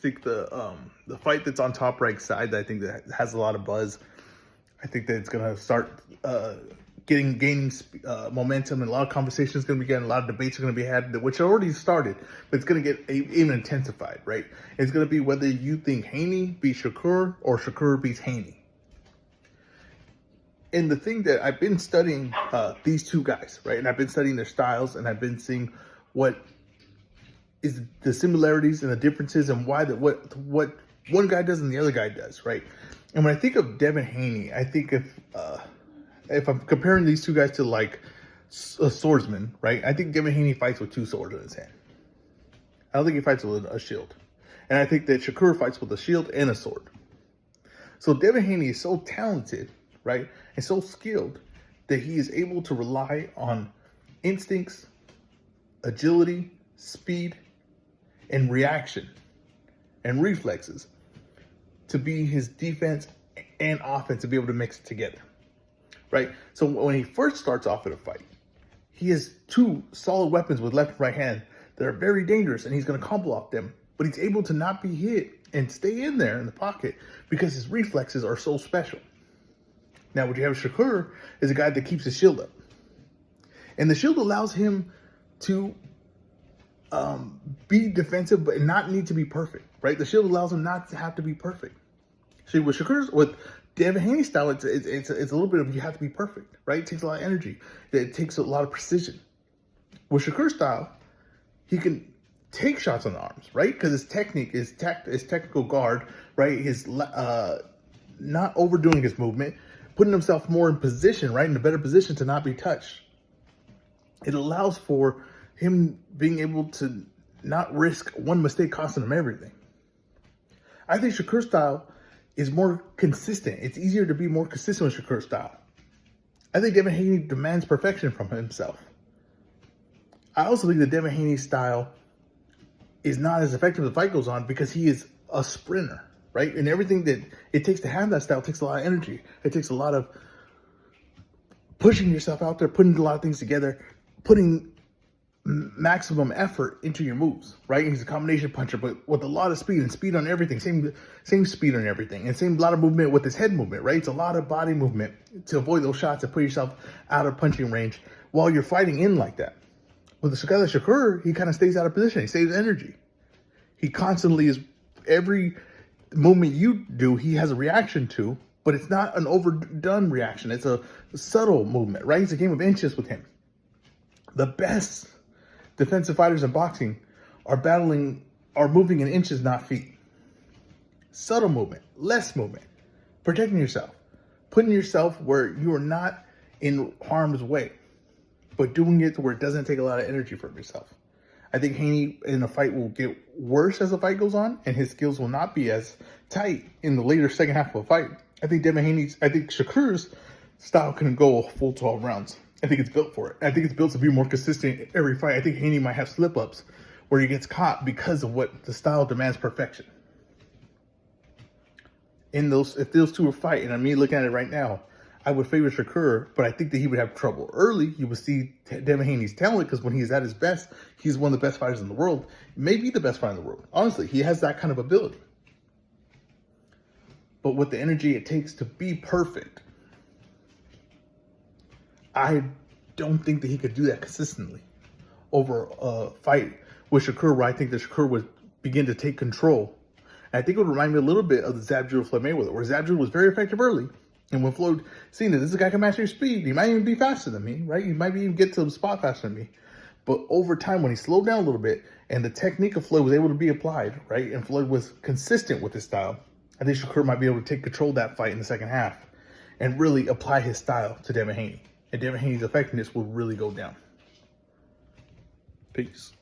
think the fight that's on Top Rank side, I think that has a lot of buzz. I think that it's gonna start gaining momentum, and a lot of conversations going to be getting, a lot of debates are going to be had, which already started, but it's going to get even intensified, right? It's going to be whether you think Haney beats Shakur or Shakur beats Haney. And the thing that I've been studying these two guys, right? And I've been studying their styles, and I've been seeing what is the similarities and the differences, and why that what one guy does and the other guy does, right? And when I think of Devin Haney, I think if I'm comparing these two guys to like a swordsman, right? I think Devin Haney fights with two swords in his hand. I don't think he fights with a shield. And I think that Shakur fights with a shield and a sword. So Devin Haney is so talented, right? And so skilled that he is able to rely on instincts, agility, speed, and reaction and reflexes to be his defense and offense, to be able to mix it together, right? So when he first starts off in a fight, he has two solid weapons with left and right hand that are very dangerous, and he's going to combo off them, but he's able to not be hit and stay in there in the pocket because his reflexes are so special. Now, what you have Shakur is a guy that keeps his shield up, and the shield allows him to be defensive but not need to be perfect, right? The shield allows him not to have to be perfect. See, with Devin Haney's style, it's a little bit of, you have to be perfect, right? It takes a lot of energy. It takes a lot of precision. With Shakur's style, he can take shots on the arms, right? Because his technique is technical guard, right? His not overdoing his movement, putting himself more in position, right? In a better position to not be touched. It allows for him being able to not risk one mistake costing him everything. I think Shakur's style is more consistent. It's easier to be more consistent with Shakur's style. I think Devin Haney demands perfection from himself. I also think that Devin Haney's style is not as effective as the fight goes on because he is a sprinter, right? And everything that it takes to have that style takes a lot of energy. It takes a lot of pushing yourself out there, putting a lot of things together, putting maximum effort into your moves, right? He's a combination puncher, but with a lot of speed, and speed on everything, same speed on everything, and same lot of movement with his head movement, right? It's a lot of body movement to avoid those shots and put yourself out of punching range while you're fighting in like that. With the guy like Shakur, he kind of stays out of position. He saves energy. He constantly is, every movement you do, he has a reaction to, but it's not an overdone reaction. It's a subtle movement, right? It's a game of inches with him. The best defensive fighters in boxing are moving in inches, not feet. Subtle movement, less movement, protecting yourself, putting yourself where you are not in harm's way, but doing it to where it doesn't take a lot of energy from yourself. I think Haney in a fight will get worse as the fight goes on, and his skills will not be as tight in the later second half of a fight. I think Shakur's style can go a full 12 rounds. I think it's built for it. I think it's built to be more consistent every fight. I think Haney might have slip-ups where he gets caught because of what the style demands perfection. If those two were fighting, and I'm looking at it right now, I would favor Shakur, but I think that he would have trouble early. You would see Devin Haney's talent, because when he's at his best, he's one of the best fighters in the world. Maybe the best fighter in the world. Honestly, he has that kind of ability. But with the energy it takes to be perfect, I don't think that he could do that consistently over a fight with Shakur, where I think that Shakur would begin to take control. And I think it would remind me a little bit of the Zab Judah Floyd Mayweather, where Zab Judah was very effective early. And when Floyd seen that this guy can match your speed, he might even be faster than me, right? He might even get to the spot faster than me. But over time, when he slowed down a little bit and the technique of Floyd was able to be applied, right? And Floyd was consistent with his style, I think Shakur might be able to take control of that fight in the second half and really apply his style to Devin Haney. And Devin Haney's effectiveness will really go down. Peace.